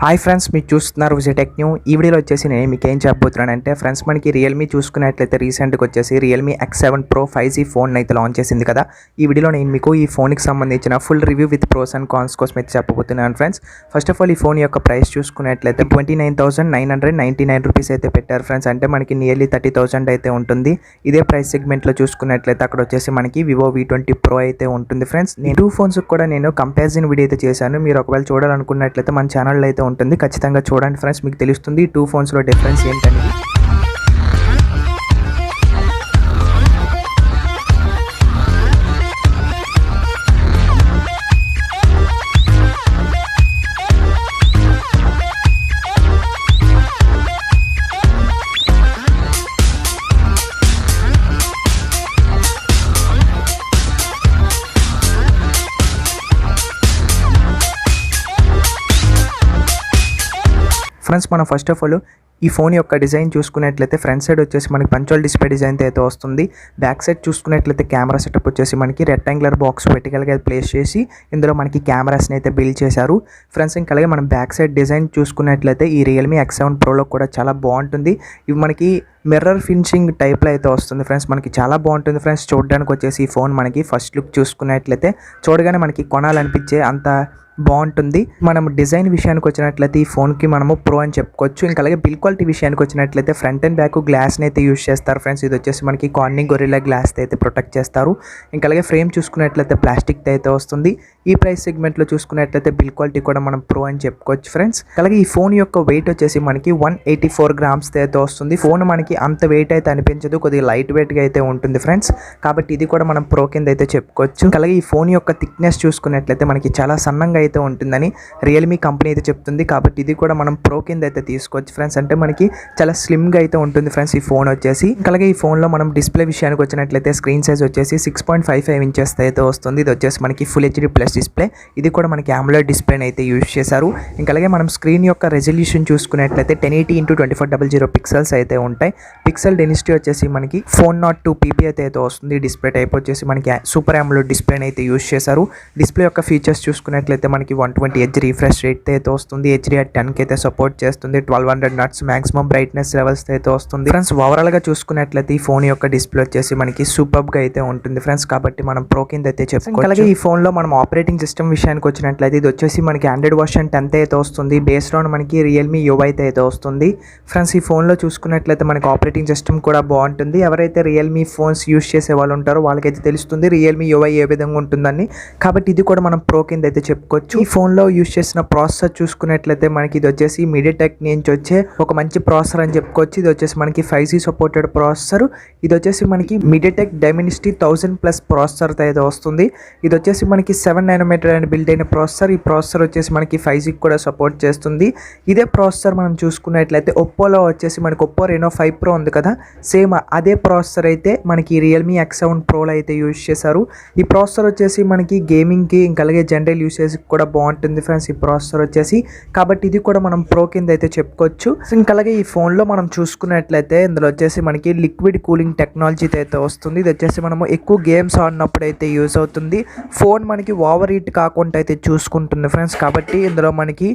Hi friends, మీరు చూస్తున్నారు విజిటెక్ new. ఈ వీడియోలో వచ్చేసి నేను మీకు ఏం చెప్పబోతున్నానంటే ఫ్రెండ్స్, మనకి రియల్మీ చూసుకున్నట్లయితే రీసెంట్గా వచ్చేసి Realme X7 Pro 5G phone అయితే లాంచ్ చేసింది కదా. ఈ వీడియోలో నేను మీకు ఈ ఫోన్కి సంబంధించిన full review with pros and cons కోసం అయితే చెప్పబోతున్నాను ఫ్రెండ్స్. ఫస్ట్ ఆఫ్ ఆల్ ఈ ఫోన్ యొక్క ప్రైస్ చూసుకున్నట్లయితే 29,999 రూపీస్ అయితే పెట్టారు ఫ్రెండ్స్. అంటే మనకి నియర్లీ 30,000 అయితే ఉంటుంది. ఇదే ప్రైస్ సెగ్మెంట్లో చూసుకున్నట్లయితే అక్కడ వచ్చేసి మనకి వివో V20 Pro అయితే ఉంటుంది ఫ్రెండ్స్. నేను టూ ఫోన్స్ కూడా నేను కంపారిజన్ వీడియో అయితే చేశాను. మీరు ఒకవేళ చూడాలనుకున్నట్లయితే మన ఛానల్లో అయితే ఉంటుంది, ఖచ్చితంగా చూడండి ఫ్రెండ్స్. మీకు తెలుస్తుంది టూ ఫోన్స్లో డిఫరెన్స్ ఏంటని. ఫ్రెండ్స్, మనం ఫస్ట్ ఆఫ్ ఆల్ ఈ ఫోన్ యొక్క డిజైన్ చూసుకున్నట్లయితే ఫ్రంట్ సైడ్ వచ్చేసి మనకి పంచోల్ డిస్ప్లే డిజైన్ అయితే వస్తుంది. బ్యాక్ సైడ్ చూసుకున్నట్లయితే కెమెరా సెటప్ వచ్చేసి మనకి రెక్టాంగులర్ బాక్స్ వెర్టికల్గా ప్లేస్ చేసి ఇందులో మనకి కెమెరాస్ని అయితే బిల్డ్ చేశారు ఫ్రెండ్స్. ఇంకా అలాగే మనం బ్యాక్ సైడ్ డిజైన్ చూసుకున్నట్లయితే ఈ రియల్మీ X7 Proలో కూడా చాలా బాగుంటుంది. ఇవి మనకి మిర్రర్ ఫినిషింగ్ టైప్లో అయితే వస్తుంది ఫ్రెండ్స్. మనకి చాలా బాగుంటుంది ఫ్రెండ్స్. చూడడానికి వచ్చేసి ఈ ఫోన్ మనకి ఫస్ట్ లుక్ చూసుకున్నట్లయితే చూడగానే మనకి కొనాలనిపించే అంత బాగుంటుంది. మనం డిజైన్ విషయానికి వచ్చినట్లయితే ఈ ఫోన్కి మనము ప్రో అని చెప్పుకోవచ్చు. ఇంకా అలాగే బిల్ క్వాలిటీ విషయానికి వచ్చినట్లయితే ఫ్రంట్ అండ్ బ్యాక్ గ్లాస్ని అయితే యూజ్ చేస్తారు ఫ్రెండ్స్. ఇది వచ్చేసి మనకి కార్నింగ్ గొరిల్లా గ్లాస్ అయితే ప్రొటెక్ట్ చేస్తారు. ఇంకా అలాగే ఫ్రేమ్ చూసుకున్నట్లయితే ప్లాస్టిక్ అయితే వస్తుంది. ఈ ప్రైస్ సెగ్మెంట్లో చూసుకున్నట్లయితే బిల్ క్వాలిటీ కూడా మనం ప్రో అని చెప్పుకోవచ్చు ఫ్రెండ్స్. అలాగే ఈ ఫోన్ యొక్క వెయిట్ వచ్చేసి మనకి 184 గ్రామ్స్ అయితే వస్తుంది. ఫోన్ మనకి అంత వెయిట్ అయితే అనిపించదు, కొద్దిగా లైట్ వెయిట్గా అయితే ఉంటుంది ఫ్రెండ్స్. కాబట్టి ఇది కూడా మనం ప్రో కింద అయితే చెప్పుకోవచ్చు. అలాగే ఈ ఫోన్ యొక్క థిక్నెస్ చూసుకున్నట్లయితే మనకి చాలా సన్నంగా అయితే ఉంటుందని రియల్మీ కంపెనీ అయితే చెప్తుంది. కాబట్టి ఇది కూడా మనం ప్రో కింద అయితే తీసుకోవచ్చు ఫ్రెండ్స్. అంటే మనకి చాలా స్లిమ్గా అయితే ఉంటుంది ఫ్రెండ్స్ ఈ ఫోన్ వచ్చేసి. అలాగే ఈ ఫోన్లో మనం డిస్ప్లే విషయానికి వచ్చినట్లయితే స్క్రీన్ సైజ్ వచ్చేసి 6.55 ఇంచెస్ అయితే వస్తుంది. ఇది వచ్చేసి మనకి ఫుల్ HD ప్లస్ డిస్ప్లే. ఇది కూడా మనకి AMOLED డిస్ప్లేని అయితే యూజ్ చేశారు. ఇంకా అలాగే మనం స్క్రీన్ యొక్క రెజల్యూషన్ చూసుకున్నట్లయితే 1080x2400 పిక్సెల్స్ అయితే ఉంటాయి. పిక్సెల్ డెన్సిటీ వచ్చేసి మనకి 402 ppi అయితే వస్తుంది. డిస్ప్లే టైప్ వచ్చేసి మనకి సూపర్ AMOLED డిస్ప్లేని అయితే యూజ్ చేశారు. డిస్ప్లే యొక్క ఫీచర్స్ చూసుకున్నట్లయితే మనకి 120Hz రిఫ్రెష్ రేట్ అయితే వస్తుంది. HDR10 అయితే సపోర్ట్ చేస్తుంది. 1200 నట్స్ మాక్సిమం బ్రైట్నెస్ లెవెల్స్ అయితే వస్తుంది ఫ్రెండ్స్. ఓవరాల్ గా చూసుకున్నట్లయితే ఈ ఫోన్ యొక్క డిస్ప్లే వచ్చేసి మనకి సూపర్ గా అయితే ఉంటుంది ఫ్రెండ్స్. కాబట్టి మనం ప్రో కింద అయితే చెప్పుకోవచ్చు. అలాగే ఈ ఫోన్ లో మనం ఆపరేటింగ్ సిస్టమ్ విషయానికి వచ్చినట్లయితే ఇది వచ్చేసి మనకి Android version 10 అయితే వస్తుంది. బేస్డ్ ఆన్ మనకి రియల్మీ UI అయితే వస్తుంది ఫ్రెండ్స్. ఈ ఫోన్ లో చూసుకున్నట్లయితే మనకి ఆపరేటింగ్ సిస్టమ్ కూడా బాగుంటుంది. ఎవరైతే రియల్మీ ఫోన్స్ యూజ్ చేసే వాళ్ళు ఉంటారో వాళ్ళకైతే తెలుస్తుంది రియల్మీ UI ఏ విధంగా ఉంటుందని. కాబట్టి ఇది కూడా మనం ప్రో కింద అయితే చెప్పుకోవచ్చు. ఈ ఫోన్ లో యూజ్ చేసిన ప్రాసెసర్ చూసుకున్నట్లయితే మనకి ఇది వచ్చేసి MediaTek నుంచి వచ్చే ఒక మంచి ప్రాసెసర్ అని చెప్పుకోవచ్చు. ఇది వచ్చేసి మనకి 5G సపోర్టెడ్ ప్రాసెసర్. ఇది వచ్చేసి మనకి MediaTek Dimensity 1000+ ప్రాసెసర్ అయితే వస్తుంది. ఇది వచ్చేసి మనకి 7nm అని బిల్డ్ అయిన ప్రాసెసర్. ఈ ప్రాసెసర్ వచ్చేసి మనకి 5G కూడా సపోర్ట్ చేస్తుంది. ఇదే ప్రాసెసర్ మనం చూసుకున్నట్లయితే ఒప్పోలో వచ్చేసి మనకి ఒప్పో Reno 5 Pro ఉంది కదా, సేమ్ అదే ప్రాసెసర్ అయితే మనకి రియల్మీ X7 Proలో అయితే యూజ్ చేశారు. ఈ ప్రాసెసర్ వచ్చేసి మనకి గేమింగ్కి ఇంకా అలాగే జనరల్ యూసేజ్కి కూడా బాగుంటుంది ఫ్రెండ్స్ ఈ ప్రాసెసర్ వచ్చేసి. కాబట్టి ఇది కూడా మనం ప్రో కింద అయితే చెప్పుకోవచ్చు. ఇంకా అలాగే ఈ ఫోన్లో మనం చూసుకున్నట్లయితే ఇందులో వచ్చేసి మనకి లిక్విడ్ కూలింగ్ టెక్నాలజీ అయితే వస్తుంది. ఇది వచ్చేసి మనము ఎక్కువ గేమ్స్ ఆడినప్పుడు అయితే యూజ్ అవుతుంది. ఫోన్ మనకి ఓవర్ హీట్ కాకుండా అయితే చూసుకుంటుంది ఫ్రెండ్స్. కాబట్టి ఇందులో మనకి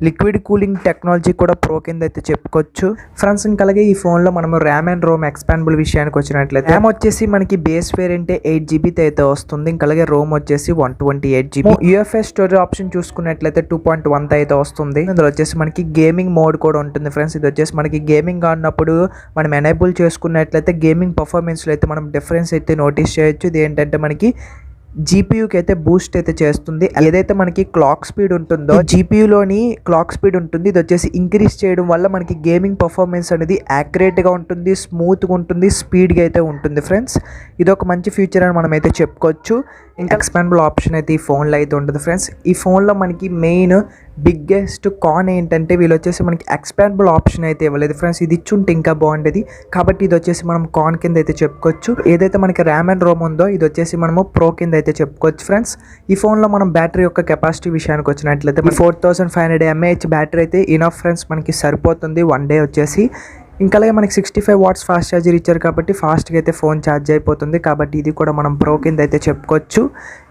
లిక్విడ్ కూలింగ్ టెక్నాలజీ కూడా ప్రో కింద అయితే చెప్పుకోవచ్చు ఫ్రెండ్స్. ఇంకా అలాగే ఈ ఫోన్లో మనము ర్యామ్ అండ్ రోమ్ ఎక్స్పాండబుల్ విషయానికి వచ్చినట్లయితే ర్యామ్ వచ్చేసి మనకి బేస్ వేరియంట్ 8GB అయితే వస్తుంది. ఇంకా అలాగే రోమ్ వచ్చేసి 128GB. UFS స్టోరేజ్ ఆప్షన్ చూసుకున్నట్లయితే 2.1 అయితే వస్తుంది. ఇందులో వచ్చేసి మనకి గేమింగ్ మోడ్ కూడా ఉంటుంది ఫ్రెండ్స్. ఇది వచ్చేసి మనకి గేమింగ్ ఆడినప్పుడు మనం ఎనేబుల్ చేసుకున్నట్లయితే గేమింగ్ పర్ఫార్మెన్స్లో అయితే మనం డిఫరెన్స్ అయితే నోటీస్ చేయొచ్చు. ఇది ఏంటంటే మనకి జీపీయూకి అయితే బూస్ట్ అయితే చేస్తుంది. ఏదైతే మనకి క్లాక్ స్పీడ్ ఉంటుందో జీపీయూలోని క్లాక్ స్పీడ్ ఉంటుంది. ఇది వచ్చేసి ఇంక్రీజ్ చేయడం వల్ల మనకి గేమింగ్ పర్ఫార్మెన్స్ అనేది యాక్యురేట్గా ఉంటుంది, స్మూత్గా ఉంటుంది, స్పీడ్గా అయితే ఉంటుంది ఫ్రెండ్స్. ఇది ఒక మంచి ఫీచర్ అని మనం అయితే చెప్పుకోవచ్చు. ఇంకా ఎక్స్పాండబుల్ ఆప్షన్ అయితే ఈ ఫోన్లో అయితే ఉంటుంది ఫ్రెండ్స్. ఈ ఫోన్లో మనకి మెయిన్ బిగ్గెస్ట్ కాన్ ఏంటంటే వీళ్ళు వచ్చేసి మనకి ఎక్స్పాండబుల్ ఆప్షన్ అయితే ఇవ్వలేదు ఫ్రెండ్స్. ఇది ఇచ్చుంటే ఇంకా బాగుండేది. కాబట్టి ఇది వచ్చేసి మనం కాన్ కింద అయితే చెప్పుకోవచ్చు. ఏదైతే మనకి ర్యామ్ అండ్ రోమ్ ఉందో ఇది వచ్చేసి మనము ప్రో కింద అయితే చెప్పుకోవచ్చు ఫ్రెండ్స్. ఈ ఫోన్లో మనం బ్యాటరీ యొక్క కెపాసిటీ విషయానికి వచ్చినట్లయితే 4500 mAh బ్యాటరీ అయితే ఇనఫ్ ఫ్రెండ్స్, మనకి సరిపోతుంది 1 డే వచ్చేసి. ఇంకా అలాగే మనకి 65 వాట్స్ ఫాస్ట్ ఛార్జర్ ఇచ్చారు కాబట్టి ఫాస్ట్గా అయితే ఫోన్ ఛార్జ్ అయిపోతుంది. కాబట్టి ఇది కూడా మనం ప్రో కింద అయితే చెప్పుకోవచ్చు.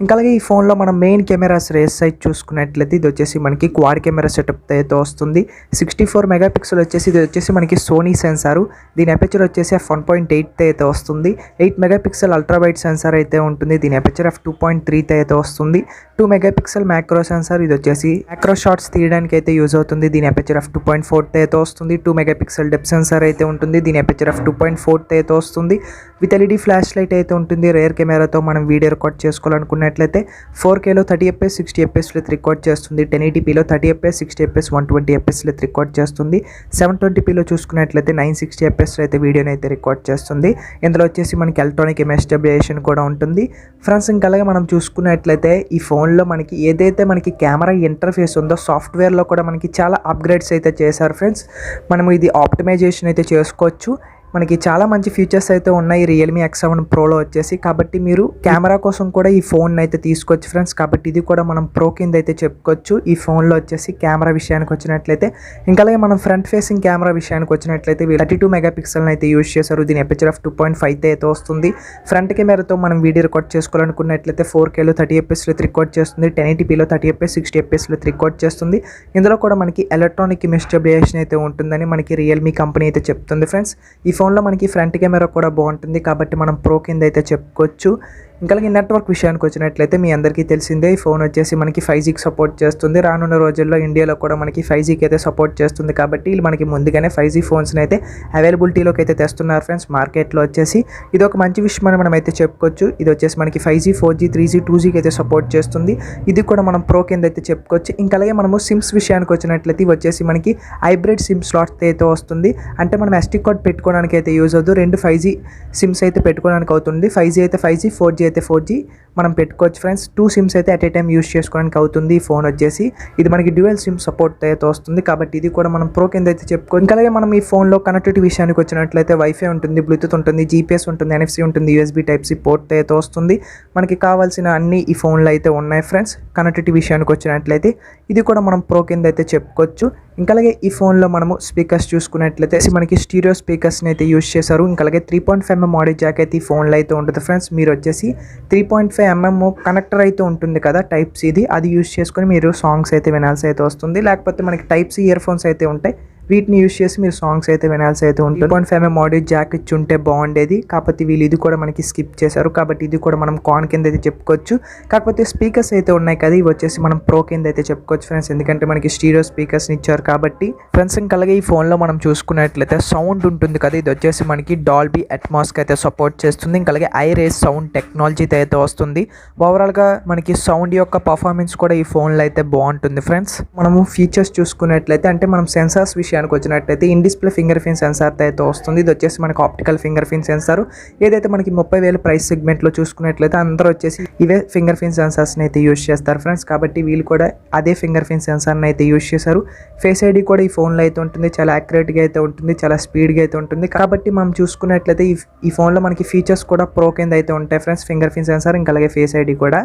ఇంకా అలాగే ఈ ఫోన్లో మనం మెయిన్ కెమెరాస్ రేస్ సైజ్ చూసుకున్నట్లయితే ఇది వచ్చేసి మనకి క్వాడ్ కెమెరా సెటప్ అయితే వస్తుంది. 64 మెగాపిక్సెల్ వచ్చేసి ఇది వచ్చేసి మనకి సోనీ సెన్సారు. దీని అపేచర్ వచ్చేసి f1.8 అయితే వస్తుంది. 8 మెగాపిక్సెల్ అల్ట్రా వైడ్ సెన్సార్ అయితే ఉంటుంది. దీని అపేచర్ f2.3 అయితే వస్తుంది. 2 మెగాపిక్సెల్ మ్యాక్రో సెన్సార్, ఇది వచ్చేసి మ్యాక్రో షాట్స్ తీయడానికి అయితే యూజ్ అవుతుంది. దీని అపేచర్ f2.4 అయితే వస్తుంది. 2 మెగాపిక్సెల్ డెప్త్ సెన్సార్ అయితే ఉంటుంది. దీని అపేచర్ f2.4 అయితే వస్తుంది. విత్ ఎల్ఈడి ఫ్లాష్ లైట్ అయితే ఉంటుంది. రేర్ కెమెరాతో మనం వీడియో రికార్డ్ చేసుకోవాలనుకున్నట్లయితే 4Kలో 30fps 60fps విత్ రికార్డ్ చేస్తుంది. 1080pలో 30fps 60fps 120fps with record చేస్తుంది. 720pలో చూసుకున్నట్లయితే 960fps అయితే వీడియోని అయితే రికార్డ్ చేస్తుంది. ఇందులో వచ్చేసి మనకి ఎలక్ట్రానిక్ ఇమేజ్ స్టెబిలైజేషన్ కూడా ఉంటుంది. ఫ్రెండ్స్ ఇంకా అలాగే మనం చూసుకున్నట్లయితే ఈ ఫోన్లో మనకి ఏదైతే మనకి కెమెరా ఇంటర్ఫేస్ ఉందో సాఫ్ట్వేర్లో కూడా మనకి చాలా అప్గ్రేడ్స్ అయితే చేశారు ఫ్రెండ్స్. మనం ఇది ఆప్టిమైజేషన్ అయితే చేసుకోవచ్చు. మనకి చాలా మంచి ఫీచర్స్ అయితే ఉన్నాయి రియల్మీ X7 ప్రోలో వచ్చేసి. కాబట్టి మీరు కెమెరా కోసం కూడా ఈ ఫోన్ అయితే తీసుకోవచ్చు ఫ్రెండ్స్. కాబట్టి ఇది కూడా మనం ప్రో కింద అయితే చెప్పుకోవచ్చు. ఈ ఫోన్లో వచ్చేసి కెమెరా విషయానికి వచ్చినట్లయితే ఇంకా అలాగే మనం ఫ్రంట్ ఫేసింగ్ కెమెరా విషయానికి వచ్చినట్లయితే 32 మెగాపిక్సెల్ అయితే యూజ్ చేశారు. దీని అపేచర్ f2.5 అయితే వస్తుంది. ఫ్రంట్ కెమెరాతో మనం వీడియో రికార్డ్ చేసుకోవాలనుకున్నట్లయితే 4Kలో 30fps విత్ రికార్డ్ చేస్తుంది. 1080pలో 30fps 60fps విత్ రికార్డ్ చేస్తుంది. ఇందులో కూడా మనకి ఎలక్ట్రానిక్ ఇమేజ్ స్టెబిలైజేషన్ అయితే ఉంటుందని మనకి రియల్మీ కంపెనీ అయితే చెప్తుంది ఫ్రెండ్స్. ఈ ఫోన్లో మనకి ఫ్రంట్ కెమెరా కూడా బాగుంటుంది. కాబట్టి మనం ప్రో కింద అయితే చెప్పుకోవచ్చు. ఇంకా అలాగే నెట్వర్క్ విషయానికి వచ్చినట్లయితే మీ అందరికీ తెలిసిందే ఈ ఫోన్ వచ్చేసి మనకి 5Gకి సపోర్ట్ చేస్తుంది. రానున్న రోజుల్లో ఇండియాలో కూడా మనకి 5Gకి అయితే సపోర్ట్ చేస్తుంది. కాబట్టి మనకి ముందుగానే 5G ఫోన్స్ని అయితే అవైలబిలిటీలోకి అయితే తెస్తున్నారు ఫ్రెండ్స్ మార్కెట్లో వచ్చేసి. ఇది ఒక మంచి విషయం అని మనం అయితే చెప్పుకోవచ్చు. ఇది వచ్చేసి మనకి 5G 4G 3G 2Gకి అయితే సపోర్ట్ చేస్తుంది. ఇది కూడా మనం ప్రో కింద అయితే చెప్పుకోవచ్చు. ఇంకా అలాగే మనము సిమ్స్ విషయానికి వచ్చినట్లయితే ఇవి వచ్చేసి మనకి హైబ్రిడ్ సిమ్ స్లాట్స్ అయితే వస్తుంది. అంటే మనం SD కార్డ్ పెట్టుకోవడానికి అయితే యూజ్ అవుతుంది. 2 5G సిమ్స్ అయితే పెట్టుకోవడానికి అవుతుంది. 5G అయితే 5G 4G అయితే 4G మనం పెట్టుకోవచ్చు ఫ్రెండ్స్. 2 సిమ్స్ అయితే అట్ ఏ టైం యూజ్ చేసుకోవడానికి అవుతుంది ఈ ఫోన్ వచ్చేసి. ఇది మనకి డ్యూయల్ సిమ్ సపోర్ట్ అయితే వస్తుంది. కాబట్టి ఇది కూడా మనం ప్రో కింద అయితే చెప్పుకోవచ్చు. ఇంకా అలాగే మనం ఈ ఫోన్లో కనెక్టివిటీ విషయానికి వచ్చినట్లయితే వైఫై ఉంటుంది, బ్లూటూత్ ఉంటుంది, GPS ఉంటుంది, NFC ఉంటుంది, USB Type-C పోర్ట్ అయితే వస్తుంది. మనకి కావాల్సిన అన్ని ఈ ఫోన్లో అయితే ఉన్నాయి ఫ్రెండ్స్. కనెక్టివిటీ విషయానికి వచ్చినట్లయితే ఇది కూడా మనం ప్రో కింద అయితే చెప్పుకోవచ్చు. ఇంకా అలాగే ఈ ఫోన్లో మనము స్పీకర్స్ చూసుకున్నట్లయితే మనకి స్టీరియో స్పీకర్స్ని అయితే యూజ్ చేశారు. ఇంకా అలాగే 3.5mm ఆడియో జాక్ అయితే ఈ ఫోన్లో అయితే ఉంటుంది ఫ్రెండ్స్. మీరు వచ్చేసి 3.5mm కనెక్టర్ అయితే ఉంటుంది కదా Type-C, అది యూజ్ చేసుకొని మీరు సాంగ్స్ అయితే వినాల్సి అయితే వస్తుంది. లేకపోతే మనకి Type-C ఇయర్ ఫోన్స్ అయితే ఉంటాయి, వీటిని యూజ్ చేసి మీరు సాంగ్స్ అయితే వినాల్సి అయితే ఉంటుంది. 3.5mm ఆడియో జాక్ ఇచ్చి ఉంటే బాగుండేది. కాకపోతే వీళ్ళు ఇది కూడా మనకి స్కిప్ చేశారు. కాబట్టి ఇది కూడా మనం కాన్ కింద అయితే చెప్పుకోవచ్చు. కాకపోతే స్పీకర్స్ అయితే ఉన్నాయి కదా, ఇవి వచ్చేసి మనం ప్రో కింద అయితే చెప్పుకోవచ్చు ఫ్రెండ్స్. ఎందుకంటే మనకి స్టీరియో స్పీకర్స్ని ఇచ్చారు కాబట్టి ఫ్రెండ్స్. ఇంకా అలాగే ఈ ఫోన్లో మనం చూసుకున్నట్లయితే సౌండ్ ఉంటుంది కదా, ఇది వచ్చేసి మనకి డాల్బీ అట్మాస్కి అయితే సపోర్ట్ చేస్తుంది. ఇంకా అలాగే ఐరేస్ సౌండ్ టెక్నాలజీతో అయితే వస్తుంది. ఓవరాల్గా మనకి సౌండ్ యొక్క పర్ఫార్మెన్స్ కూడా ఈ ఫోన్లో అయితే బాగుంటుంది ఫ్రెండ్స్. మనము ఫీచర్స్ చూసుకున్నట్లయితే అంటే మనం సెన్సార్స్ విషయానికి వచ్చినట్లయితే in display finger print censor అయితే వస్తుంది. ఇది వచ్చేసి మనకి ఆప్టికల్ ఫింగర్ ప్రింట్ సెన్సార్. ఏదైతే మనకి 30,000 ప్రైస్ సెగ్మెంట్లో చూసుకున్నట్లయితే అందరూ వచ్చేసి ఇవే ఫింగర్ ప్రింట్ సెన్సార్స్ని అయితే యూజ్ చేస్తారు ఫ్రెండ్స్. కాబట్టి వీళ్ళు కూడా అదే ఫింగర్ ప్రింట్ సెన్సార్ని అయితే యూజ్ చేశారు. ఫేస్ ఐడి కూడా ఈ ఫోన్లో అయితే ఉంటుంది. చాలా యాక్యురేట్గా అయితే ఉంటుంది, చాలా స్పీడ్గా అయితే ఉంటుంది. కాబట్టి మనం చూసుకున్నట్లయితే ఈ ఫోన్లో మనకి ఫీచర్స్ కూడా ప్రో కింద అయితే ఉంటాయి ఫ్రెండ్స్. ఫింగర్ ప్రింట్ సెన్సార్, ఇంకా అలాగే ఫేస్ ఐడి కూడా.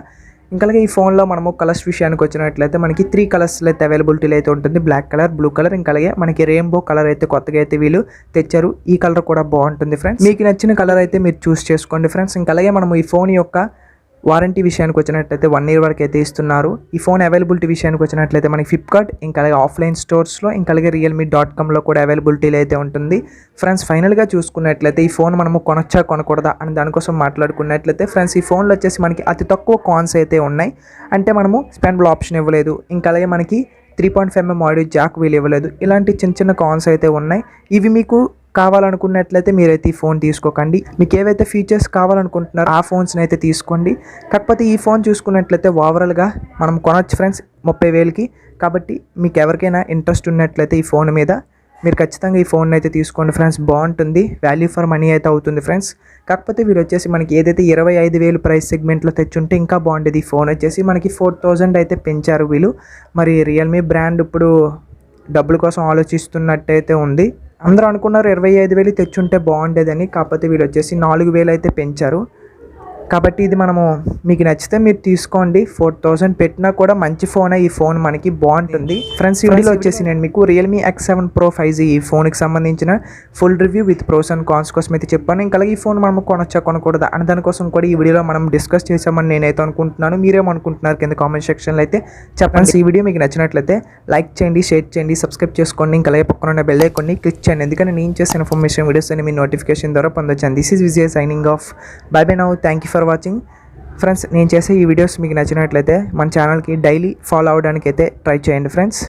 ఇంకా అలాగే ఈ ఫోన్లో మనము కలర్స్ విషయానికి వచ్చినట్లయితే మనకి 3 కలర్స్లో అయితే అవైలబిలిటీలో అయితే ఉంటుంది. బ్లాక్ కలర్, బ్లూ కలర్, ఇంకా అలాగే మనకి రెయిన్బో కలర్ అయితే కొత్తగా అయితే వీళ్ళు తెచ్చారు. ఈ కలర్ కూడా బాగుంటుంది ఫ్రెండ్స్. మీకు నచ్చిన కలర్ అయితే మీరు చూస్ చేసుకోండి ఫ్రెండ్స్. ఇంకా అలాగే మనము ఈ ఫోన్ యొక్క వారంటీ విషయానికి వచ్చినట్లయితే 1 year వరకు అయితే ఇస్తున్నారు. ఈ ఫోన్ అవైలబిలిటీ విషయానికి వచ్చినట్లయితే మనకి ఫ్లిప్కార్ట్, ఇంకా అలాగే ఆఫ్లైన్ స్టోర్స్లో, ఇంకా అలాగే realme.comలో కూడా అవైలబిలిటీలో అయితే ఉంటుంది ఫ్రెండ్స్. ఫైనల్గా చూసుకున్నట్లయితే ఈ ఫోన్ మనము కొనొచ్చా కొనకూడదా అని దానికోసం మాట్లాడుకున్నట్లయితే ఫ్రెండ్స్, ఈ ఫోన్లో వచ్చేసి మనకి అతి తక్కువ కాన్స్ అయితే ఉన్నాయి. అంటే మనము స్పెండబుల్ ఆప్షన్ ఇవ్వలేదు, ఇంకా అలాగే మనకి 3.5mm ఆడియో జాక్ వీలు ఇవ్వలేదు. ఇలాంటి చిన్న చిన్న కాన్స్ అయితే ఉన్నాయి. ఇవి మీకు కావాలనుకున్నట్లయితే మీరైతే ఈ ఫోన్ తీసుకోకండి. మీకు ఏవైతే ఫీచర్స్ కావాలనుకుంటున్నారో ఆ ఫోన్స్ని అయితే తీసుకోండి. కాకపోతే ఈ ఫోన్ చూసుకున్నట్లయితే ఓవరాల్గా మనం కొనొచ్చు ఫ్రెండ్స్ 30,000కి. కాబట్టి మీకు ఎవరికైనా ఇంట్రెస్ట్ ఉన్నట్లయితే ఈ ఫోన్ మీద మీరు ఖచ్చితంగా ఈ ఫోన్ అయితే తీసుకోండి ఫ్రెండ్స్. బాగుంటుంది, వాల్యూ ఫర్ మనీ అయితే అవుతుంది ఫ్రెండ్స్. కాకపోతే వీళ్ళు వచ్చేసి మనకి ఏదైతే 25,000 ప్రైస్ సెగ్మెంట్లో తెచ్చుంటే ఇంకా బాగుండేది. ఈ ఫోన్ వచ్చేసి మనకి 4,000 అయితే పెంచారు వీళ్ళు. మరి రియల్మీ బ్రాండ్ ఇప్పుడు డబ్బుల కోసం ఆలోచిస్తున్నట్టయితే ఉంది. అందరూ అనుకున్నారు 25,000 తెచ్చుంటే బాగుండేదని. కాకపోతే వీళ్ళు వచ్చేసి 4,000 అయితే పెంచారు. కాబట్టి ఇది మనము మీకు నచ్చితే మీరు తీసుకోండి. 4000 పెట్టినా కూడా మంచి ఫోనే. ఈ ఫోన్ మనకి బాగుంటుంది ఫ్రెండ్స్. ఈ వీడియోలో వచ్చేసి నేను మీకు రియల్మీ X7 Pro 5G ఈ ఫోన్కి సంబంధించిన full review with pros and cons కోసం అయితే చెప్పాను. ఇంకా అలాగే ఈ ఫోన్ మనం కొనొచ్చా కొనకూడదా అని దానికోసం కూడా ఈ వీడియోలో మనం డిస్కస్ చేసామని నేనైతే అనుకుంటున్నాను. మీరేమనుకుంటున్నారు కింద కామెంట్ సెక్షన్లో అయితే చెప్పండి. ఈ వీడియో మీకు నచ్చినట్లయితే లైక్ చేయండి, షేర్ చేయండి, సబ్స్క్రైబ్ చేసుకోండి. ఇంకా అలాగే పక్కన ఉన్న బెల్ ఐకాన్ని క్లిక్ చేయండి, ఎందుకంటే నేను చేసిన ఇన్ఫర్మేషన్ వీడియోస్ అని మీ నోటిఫికేషన్ ద్వారా పొందొచ్చు. This is Vijay signing off. By by now. Thank you for watching friends. నేను చేసే ఈ వీడియోస్ మీకు నచ్చినట్లయితే మన ఛానల్కి డైలీ ఫాలో అవడానికి అయితే ట్రై చేయండి ఫ్రెండ్స్.